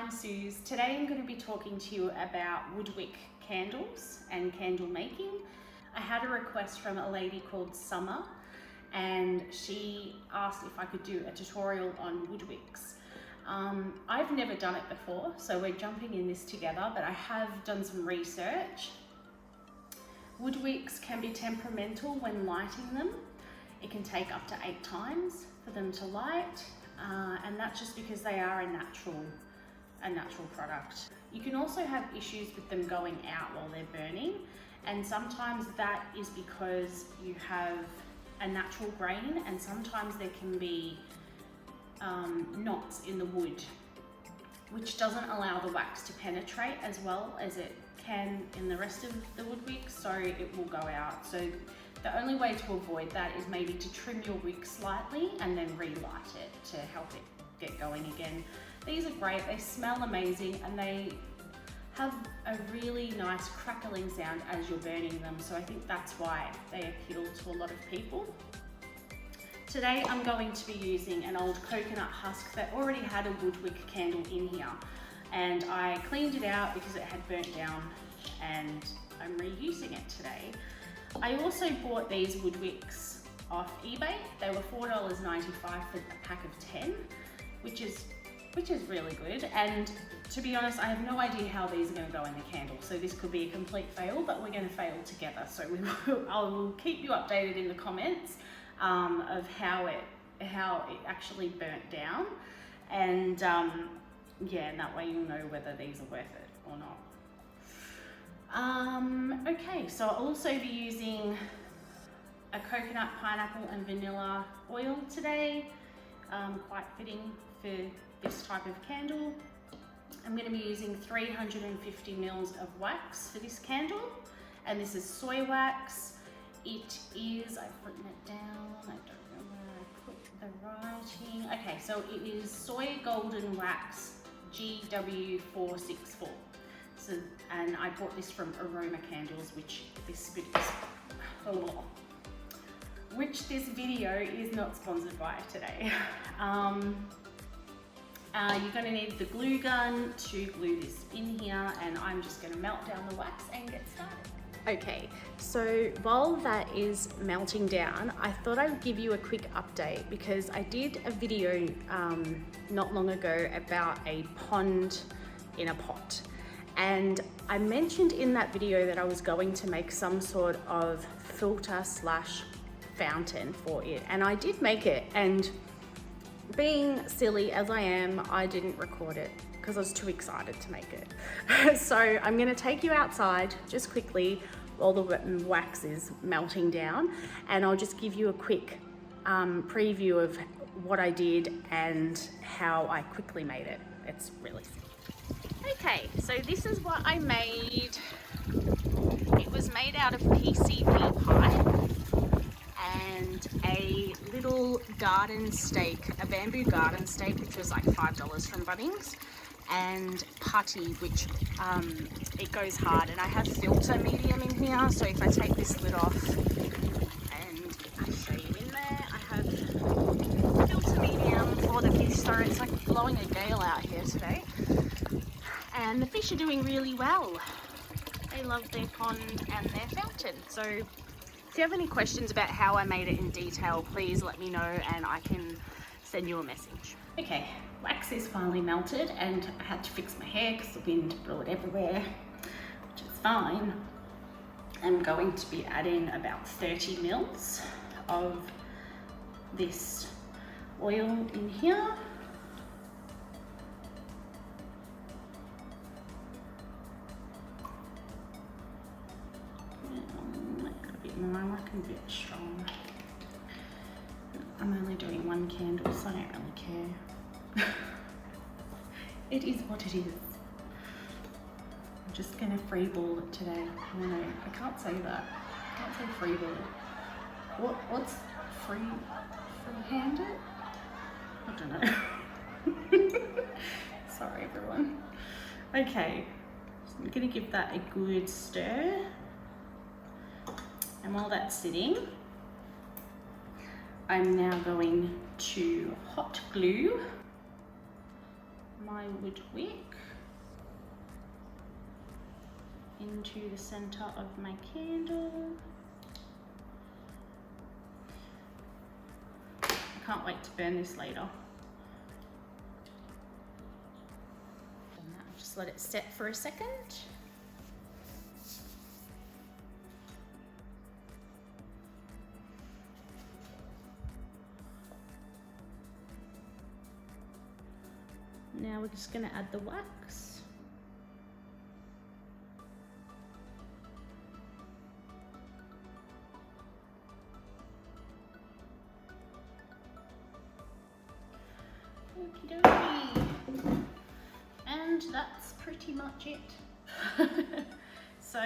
I'm Suze. Today I'm going to be talking to you about wood wick candles and candle making. I had a request from a lady called Summer and she asked if I could do a tutorial on wood wicks. I've never done it before, so we're jumping in this together, but I have done some research. Wood wicks can be temperamental when lighting them. It can take up to 8 times for them to light, and that's just because they are a natural product. You can also have issues with them going out while they're burning, and sometimes that is because you have a natural grain, and sometimes there can be knots in the wood, which doesn't allow the wax to penetrate as well as it can in the rest of the wood wick, so it will go out. So the only way to avoid that is maybe to trim your wick slightly and then relight it to help it get going again. These are great, they smell amazing, and they have a really nice crackling sound as you're burning them, so I think that's why they appeal to a lot of people. Today I'm going to be using an old coconut husk that already had a wood wick candle in here, and I cleaned it out because it had burnt down, and I'm reusing it today. I also bought these wood wicks off eBay. They were $4.95 for a pack of 10, which is really good, and to be honest, I have no idea how these are going to go in the candle, so this could be a complete fail, but we're going to fail together. So I will keep you updated in the comments of how it actually burnt down, and yeah, and that way you'll know whether these are worth it or not. Okay, so I'll also be using a coconut, pineapple and vanilla oil today, quite fitting for this type of candle. I'm going to be using 350 mils of wax for this candle, and this is soy wax. It is, I've written it down, I don't know where I put the writing. Okay, so it is soy golden wax GW464. So, and I bought this from Aroma Candles, which this video is not sponsored by today. You're going to need the glue gun to glue this in here, and I'm just going to melt down the wax and get started. Okay, so while that is melting down, I thought I would give you a quick update because I did a video not long ago about a pond in a pot. And I mentioned in that video that I was going to make some sort of filter / fountain for it. And I did make it, and being silly as I am, I didn't record it because I was too excited to make it. So I'm gonna take you outside just quickly while the wax is melting down, and I'll just give you a quick preview of what I did and how I quickly made it. It's really simple. Okay, so this is what I made. It was made out of PCB pipe and a little garden stake, a bamboo garden stake, which was like $5 from Bunnings, and putty, which it goes hard, and I have filter medium in here, so if I take this lid off and I show you in there, I have filter medium for the fish. So it's like blowing a gale out here today, and the fish are doing really well. They love their pond and their fountain. So if you have any questions about how I made it in detail, please let me know and I can send you a message. Okay, wax is finally melted, and I had to fix my hair because the wind blew it everywhere, which is fine. I'm going to be adding about 30 mils of this oil in here. I reckon a bit strong. I'm only doing one candle, so I don't really care. It is what it is. I'm just gonna freeball it today. Oh no, I can't say that. I can't say freeball. What's free-handed? I don't know. Sorry everyone. Okay, so I'm gonna give that a good stir. And while that's sitting, I'm now going to hot glue my wood wick into the center of my candle. I can't wait to burn this later. I'll just let it set for a second. Now we're just going to add the wax. Okie dokie. And that's pretty much it. So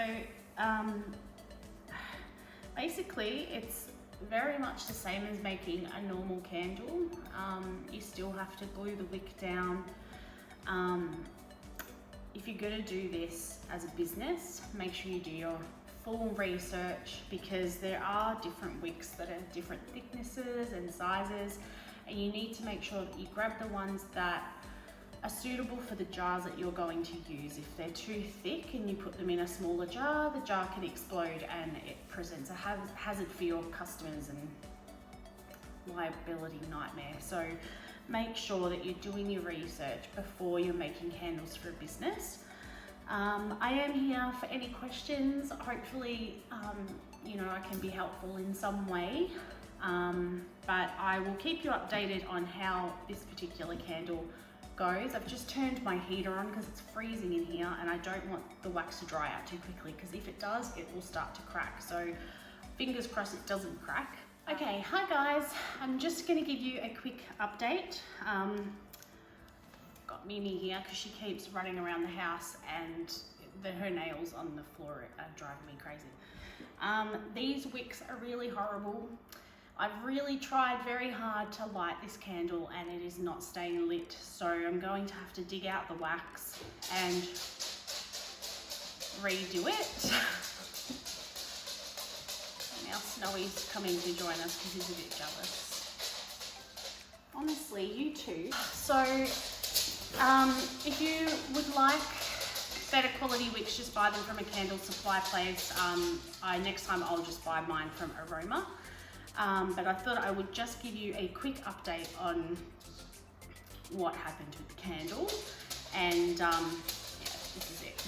basically it's very much the same as making a normal candle. You still have to glue the wick down. If you're going to do this as a business, make sure you do your full research, because there are different wicks that are different thicknesses and sizes, and you need to make sure that you grab the ones that are suitable for the jars that you're going to use. If they're too thick and you put them in a smaller jar, the jar can explode and it presents a hazard for your customers and liability nightmare. So make sure that you're doing your research before you're making candles for a business. I am here for any questions. Hopefully, you know, I can be helpful in some way. But I will keep you updated on how this particular candle goes. I've just turned my heater on because it's freezing in here and I don't want the wax to dry out too quickly, because if it does, it will start to crack. So fingers crossed it doesn't crack. Okay, hi guys. I'm just going to give you a quick update. Got Mimi here because she keeps running around the house and her nails on the floor are driving me crazy. These wicks are really horrible. I've really tried very hard to light this candle and it is not staying lit, so I'm going to have to dig out the wax and redo it. Now Snowy's coming to join us because he's a bit jealous. Honestly, you too. So, if you would like better quality wicks, just buy them from a candle supply place. Next time I'll just buy mine from Aroma. But I thought I would just give you a quick update on what happened with the candle. And yeah, this is it.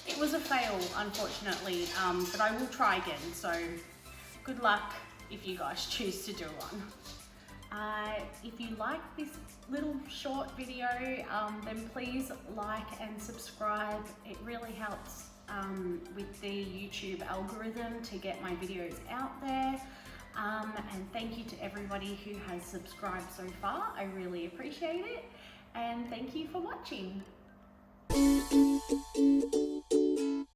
It was a fail, unfortunately, but I will try again. So good luck if you guys choose to do one. If you like this little short video, then please like and subscribe. It really helps with the YouTube algorithm to get my videos out there. And thank you to everybody who has subscribed so far. I really appreciate it. And thank you for watching.